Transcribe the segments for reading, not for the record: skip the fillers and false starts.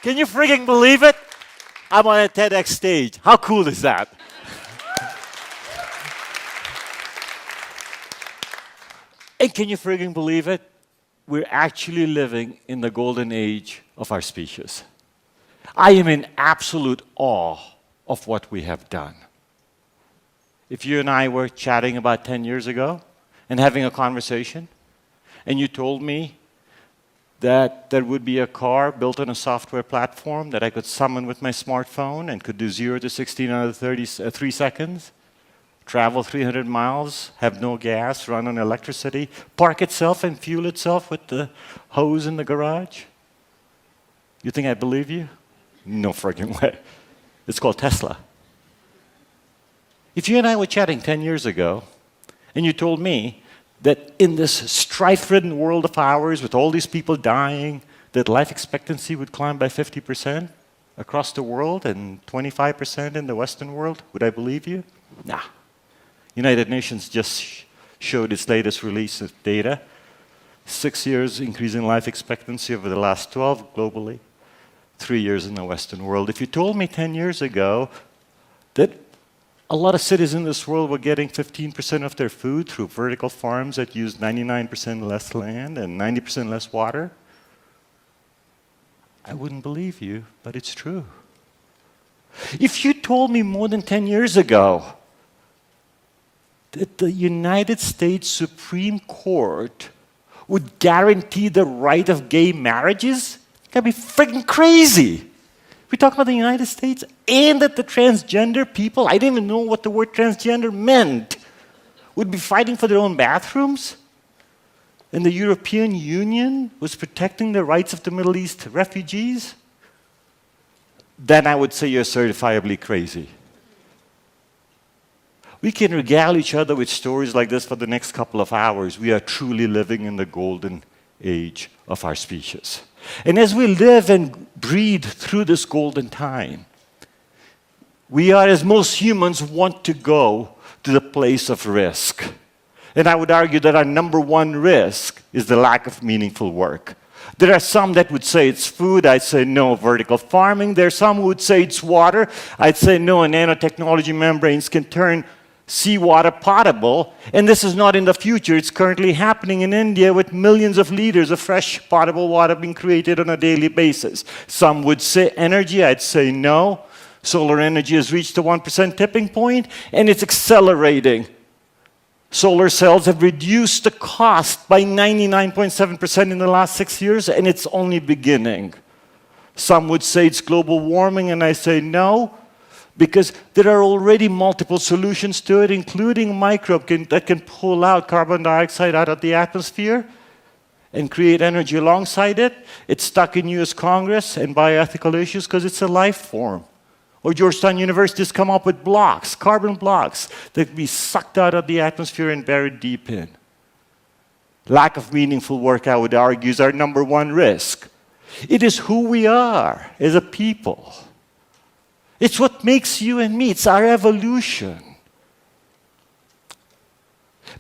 Can you freaking believe it? I'm on a TEDx stage. How cool is that? And can you frigging believe it? We're actually living in the golden age of our species. I am in absolute awe of what we have done. If you and I were chatting about 10 years ago and having a conversation, and you told me that there would be a car built on a software platform that I could summon with my smartphone and could do 0 to 60 in under 3 seconds, travel 300 miles, have no gas, run on electricity, park itself and fuel itself with the hose in the garage? You think I'd believe you? No friggin' way. It's called Tesla. If you and I were chatting 10 years ago, and you told me that in this strife-ridden world of ours, with all these people dying, that life expectancy would climb by 50% across the world and 25% in the Western world, would I believe you? Nah. United Nations just showed its latest release of data. 6 years increase in life expectancy over the last 12 globally, 3 years in the Western world. If you told me 10 years ago that a lot of cities in this world were getting 15% of their food through vertical farms that use 99% less land and 90% less water, I wouldn't believe you, but it's true. If you told me more than 10 years ago that the United States Supreme Court would guarantee the right of gay marriages, that'd be freaking crazy. We talk about the United States and that the transgender people, I didn't even know what the word transgender meant, would be fighting for their own bathrooms. And the European Union was protecting the rights of the Middle East refugees. Then I would say you're certifiably crazy. We can regale each other with stories like this for the next couple of hours. We are truly living in the golden age of our species. And as we live and breathe through this golden time, we are, as most humans, want to go to the place of risk. And I would argue that our number one risk is the lack of meaningful work. There are some that would say it's food. I'd say no, vertical farming. There are some who would say it's water. I'd say no, nanotechnology membranes can turn seawater potable. And this is not in the future. It's currently happening in India with millions of liters of fresh potable water being created on a daily basis. Some would say energy. I'd say no. Solar energy has reached the 1% tipping point, and it's accelerating. Solar cells have reduced the cost by 99.7% in the last 6 years, and it's only beginning. Some would say it's global warming, and I say no, because there are already multiple solutions to it, including microbe that can pull out carbon dioxide out of the atmosphere and create energy alongside it. It's stuck in US Congress and bioethical issues because it's a life form. Or Georgetown University has come up with blocks, carbon blocks, that can be sucked out of the atmosphere and buried deep in. Lack of meaningful work, I would argue, is our number one risk. It is who we are as a people. It's what makes you and me. It's our evolution.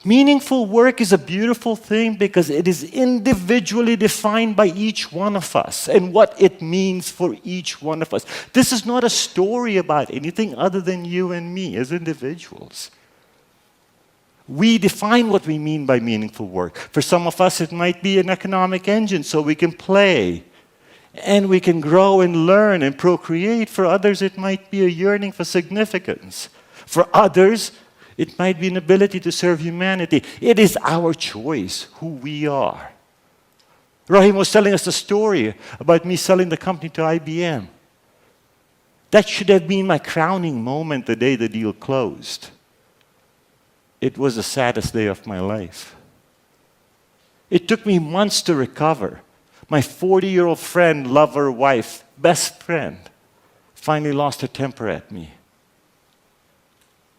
Meaningful work is a beautiful thing because it is individually defined by each one of us and what it means for each one of us. This is not a story about anything other than you and me as individuals. We define what we mean by meaningful work. For some of us, it might be an economic engine so we can play and we can grow and learn and procreate. For others, it might be a yearning for significance. For others, it might be an ability to serve humanity. It is our choice who we are. Rahim was telling us a story about me selling the company to IBM. That should have been my crowning moment the day the deal closed. It was the saddest day of my life. It took me months to recover. My 40-year-old friend, lover, wife, best friend, finally lost her temper at me.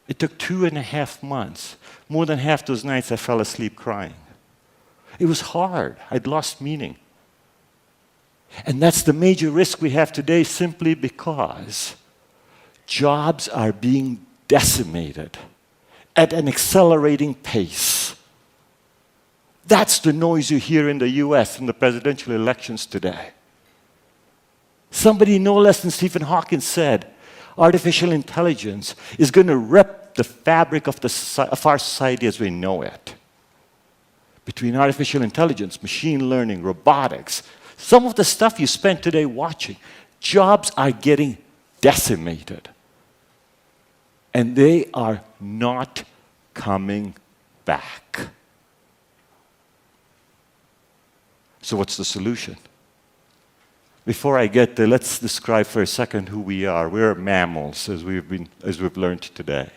It took 2.5 months. More than half those nights I fell asleep crying. It was hard. I'd lost meaning. And that's the major risk we have today simply because jobs are being decimated at an accelerating pace. That's the noise you hear in the US in the presidential elections today. Somebody no less than Stephen Hawking said, artificial intelligence is going to rip the fabric of our society as we know it. Between artificial intelligence, machine learning, robotics, some of the stuff you spent today watching, jobs are getting decimated. And they are not coming back. So what's the solution? Before I get there, let's describe for a second who we are. We're mammals, as we've learned today.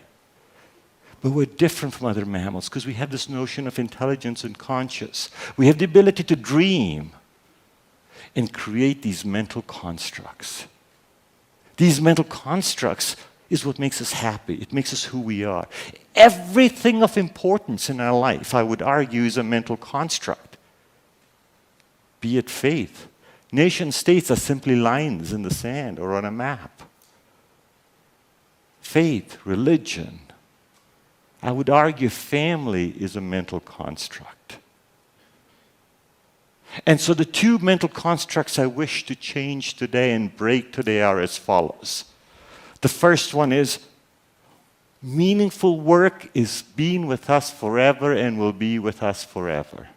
But we're different from other mammals because we have this notion of intelligence and conscious. We have the ability to dream and create these mental constructs. These mental constructs is what makes us happy. It makes us who we are. Everything of importance in our life, I would argue, is a mental construct. Be it faith. Nation states are simply lines in the sand or on a map. Faith, religion. I would argue family is a mental construct. And so the two mental constructs I wish to change today and break today are as follows. The first one is meaningful work is being with us forever and will be with us forever.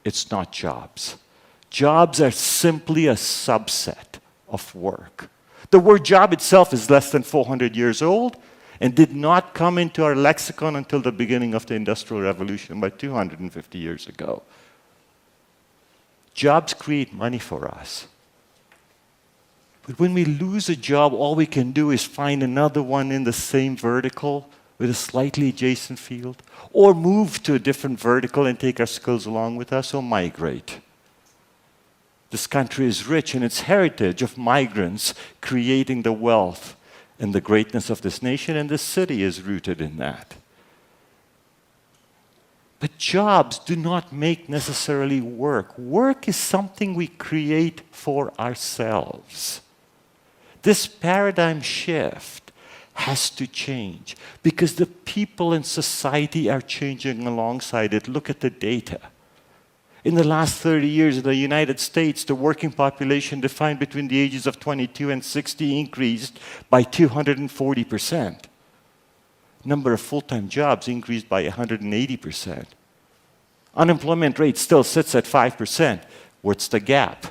It's not jobs. Jobs are simply a subset of work. The word job itself is less than 400 years old and did not come into our lexicon until the beginning of the Industrial Revolution, by 250 years ago. Jobs create money for us. But when we lose a job, all we can do is find another one in the same vertical with a slightly adjacent field, or move to a different vertical and take our skills along with us, or migrate. This country is rich in its heritage of migrants creating the wealth and the greatness of this nation, and this city is rooted in that. But jobs do not make necessarily work. Work is something we create for ourselves. This paradigm shift has to change because the people in society are changing alongside it. Look at the data. In the last 30 years in the United States, the working population defined between the ages of 22 and 60 increased by 240%. Number of full-time jobs increased by 180%. Unemployment rate still sits at 5%. What's the gap?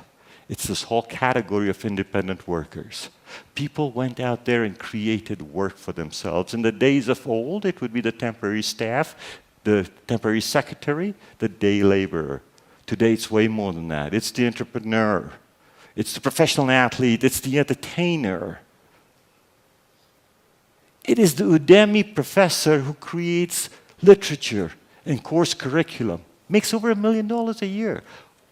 It's this whole category of independent workers. People went out there and created work for themselves. In the days of old, it would be the temporary staff, the temporary secretary, the day laborer. Today, it's way more than that. It's the entrepreneur. It's the professional athlete. It's the entertainer. It is the Udemy professor who creates literature and course curriculum. Makes over $1 million a year.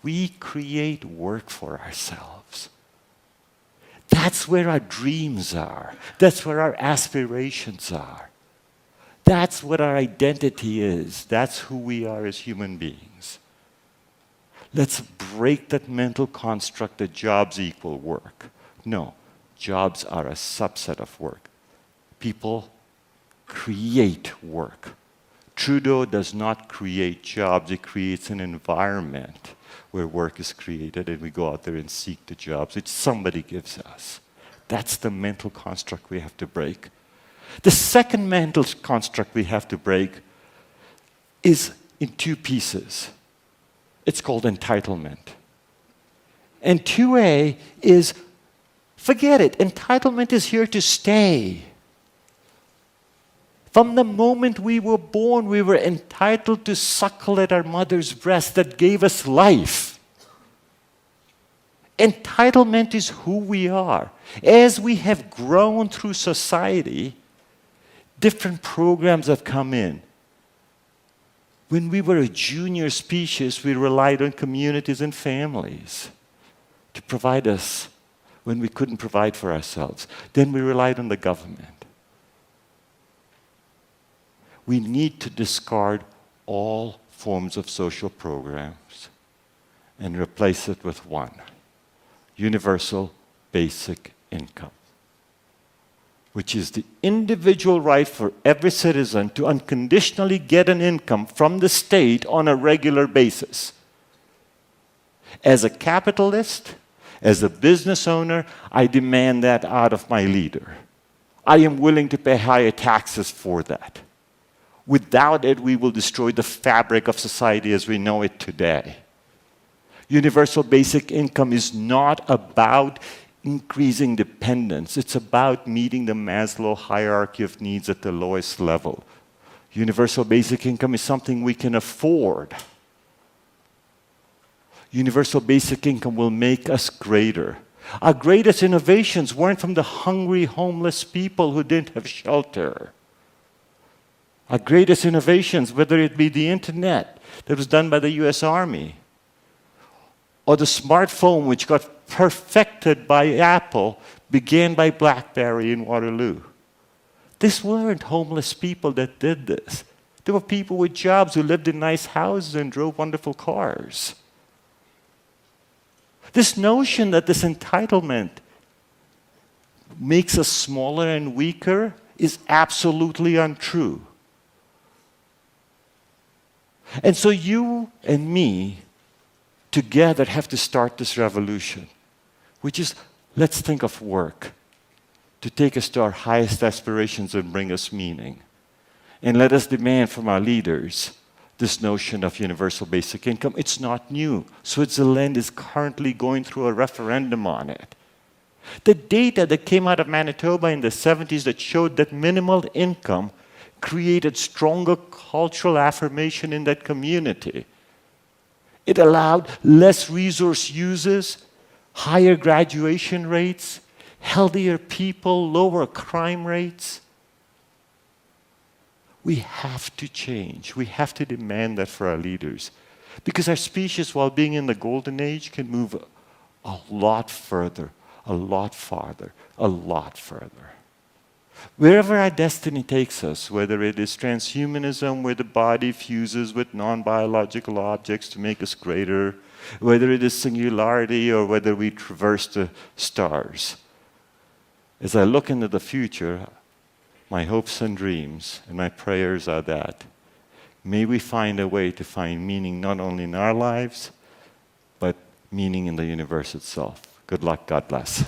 We create work for ourselves. That's where our dreams are. That's where our aspirations are. That's what our identity is. That's who we are as human beings. Let's break that mental construct that jobs equal work. No, jobs are a subset of work. People create work. Trudeau does not create jobs, he creates an environment where work is created and we go out there and seek the jobs which somebody gives us. That's the mental construct we have to break. The second mental construct we have to break is in two pieces. It's called entitlement. And 2A is, forget it, entitlement is here to stay. From the moment we were born, we were entitled to suckle at our mother's breast that gave us life. Entitlement is who we are. As we have grown through society, different programs have come in. When we were a junior species, we relied on communities and families to provide us when we couldn't provide for ourselves. Then we relied on the government. We need to discard all forms of social programs and replace it with one: universal basic income, which is the individual right for every citizen to unconditionally get an income from the state on a regular basis. As a capitalist, As a business owner, I demand that out of my leader. I am willing to pay higher taxes for that. Without it, we will destroy the fabric of society as we know it today. Universal basic income is not about increasing dependence. It's about meeting the Maslow hierarchy of needs at the lowest level. Universal basic income is something we can afford. Universal basic income will make us greater. Our greatest innovations weren't from the hungry, homeless people who didn't have shelter. Our greatest innovations, whether it be the internet that was done by the US Army, or the smartphone which got perfected by Apple, began by BlackBerry in Waterloo. These weren't homeless people that did this. They were people with jobs who lived in nice houses and drove wonderful cars. This notion that this entitlement makes us smaller and weaker is absolutely untrue. And so you and me together have to start this revolution, which is, let's think of work to take us to our highest aspirations and bring us meaning. And let us demand from our leaders this notion of universal basic income. It's not new. Switzerland is currently going through a referendum on it. The data that came out of Manitoba in the 70s that showed that minimal income created stronger cultural affirmation in that community. It allowed less resource uses, higher graduation rates, healthier people, lower crime rates. We have to change. We have to demand that for our leaders. Because our species, while being in the golden age, can move a lot further, a lot farther, a lot further. Wherever our destiny takes us, whether it is transhumanism, where the body fuses with non-biological objects to make us greater, whether it is singularity, or whether we traverse the stars. As I look into the future, my hopes and dreams and my prayers are that may we find a way to find meaning not only in our lives, but meaning in the universe itself. Good luck. God bless.